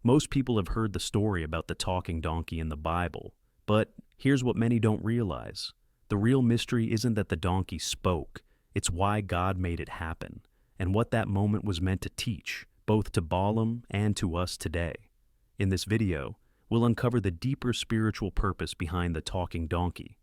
Most people have heard the story about the talking donkey in the Bible, but here's what many don't realize. The real mystery isn't that the donkey spoke, it's why God made it happen, and what that moment was meant to teach, both to Balaam and to us today. In this video, we'll uncover the deeper spiritual purpose behind the talking donkey,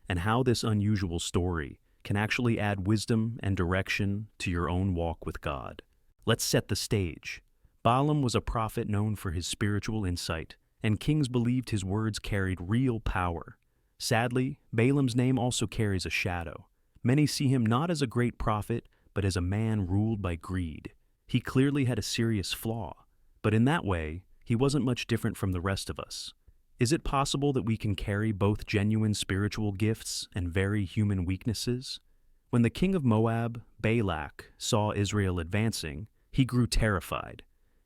and how this unusual story can actually add wisdom and direction to your own walk with God. Let's set the stage. Balaam was a prophet known for his spiritual insight, and kings believed his words carried real power. Sadly, Balaam's name also carries a shadow. Many see him not as a great prophet, but as a man ruled by greed. He clearly had a serious flaw, but in that way, he wasn't much different from the rest of us. Is it possible that we can carry both genuine spiritual gifts and very human weaknesses? When the king of Moab, Balak, saw Israel advancing, he grew terrified.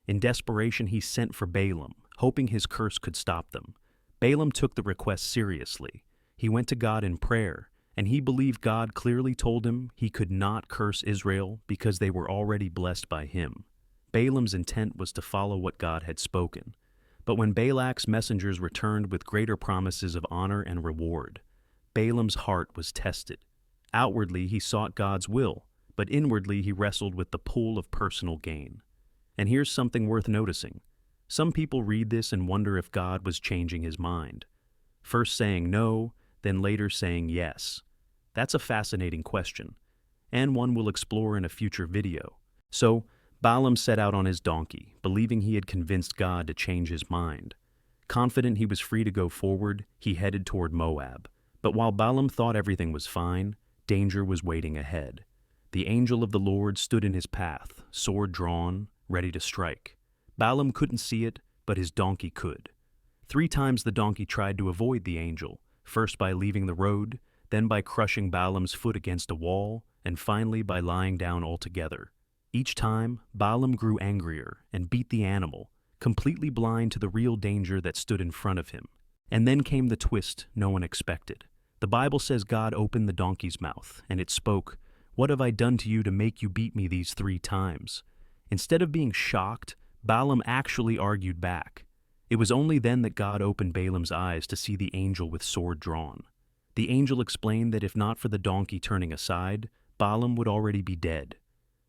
In desperation, he sent for Balaam, hoping his curse could stop them. Balaam took the request seriously. He went to God in prayer, and he believed God clearly told him he could not curse Israel because they were already blessed by him. Balaam's intent was to follow what God had spoken. But when Balak's messengers returned with greater promises of honor and reward, Balaam's heart was tested. Outwardly, he sought God's will, but inwardly he wrestled with the pull of personal gain. And here's something worth noticing. Some people read this and wonder if God was changing his mind, first saying no, then later saying yes. That's a fascinating question, and one we'll explore in a future video. So, Balaam set out on his donkey, believing he had convinced God to change his mind. Confident he was free to go forward, he headed toward Moab. But while Balaam thought everything was fine, danger was waiting ahead. The angel of the Lord stood in his path, sword drawn, ready to strike. Balaam couldn't see it, but his donkey could. 3 times the donkey tried to avoid the angel, first by leaving the road, then by crushing Balaam's foot against a wall, and finally by lying down altogether. Each time, Balaam grew angrier and beat the animal, completely blind to the real danger that stood in front of him. And then came the twist no one expected. The Bible says God opened the donkey's mouth, and it spoke, "What have I done to you to make you beat me these 3 times?" Instead of being shocked, Balaam actually argued back. It was only then that God opened Balaam's eyes to see the angel with sword drawn. The angel explained that if not for the donkey turning aside, Balaam would already be dead.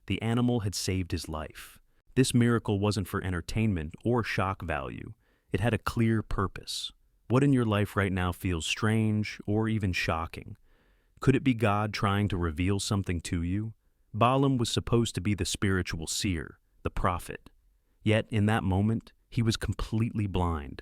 The animal had saved his life. This miracle wasn't for entertainment or shock value. It had a clear purpose. What in your life right now feels strange or even shocking? Could it be God trying to reveal something to you? Balaam was supposed to be the spiritual seer, the prophet. Yet, in that moment, he was completely blind.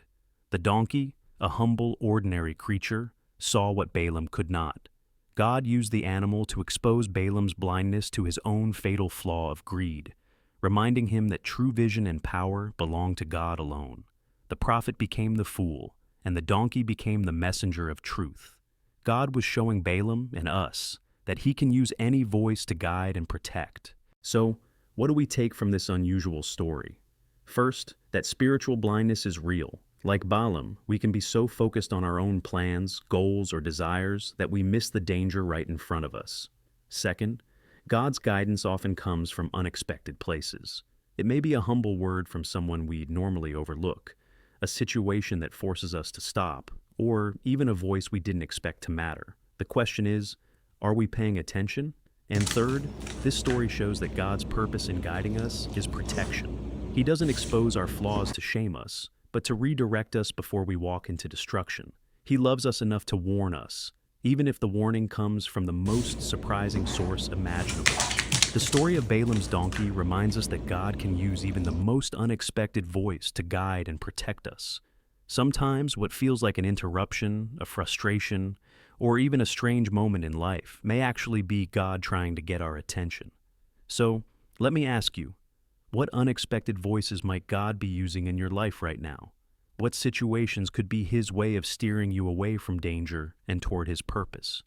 The donkey, a humble, ordinary creature, saw what Balaam could not. God used the animal to expose Balaam's blindness to his own fatal flaw of greed, reminding him that true vision and power belong to God alone. The prophet became the fool, and the donkey became the messenger of truth. God was showing Balaam and us that he can use any voice to guide and protect. So, what do we take from this unusual story? First, that spiritual blindness is real. Like Balaam, we can be so focused on our own plans, goals, or desires that we miss the danger right in front of us. Second, God's guidance often comes from unexpected places. It may be a humble word from someone we'd normally overlook, a situation that forces us to stop, or even a voice we didn't expect to matter. The question is, are we paying attention? And third, this story shows that God's purpose in guiding us is protection. He doesn't expose our flaws to shame us, but to redirect us before we walk into destruction. He loves us enough to warn us, even if the warning comes from the most surprising source imaginable. The story of Balaam's donkey reminds us that God can use even the most unexpected voice to guide and protect us. Sometimes what feels like an interruption, a frustration, or even a strange moment in life may actually be God trying to get our attention. So, let me ask you, what unexpected voices might God be using in your life right now? What situations could be His way of steering you away from danger and toward His purpose?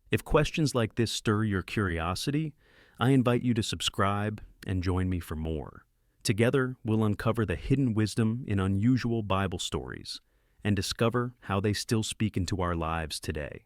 If questions like this stir your curiosity, I invite you to subscribe and join me for more. Together, we'll uncover the hidden wisdom in unusual Bible stories and discover how they still speak into our lives today.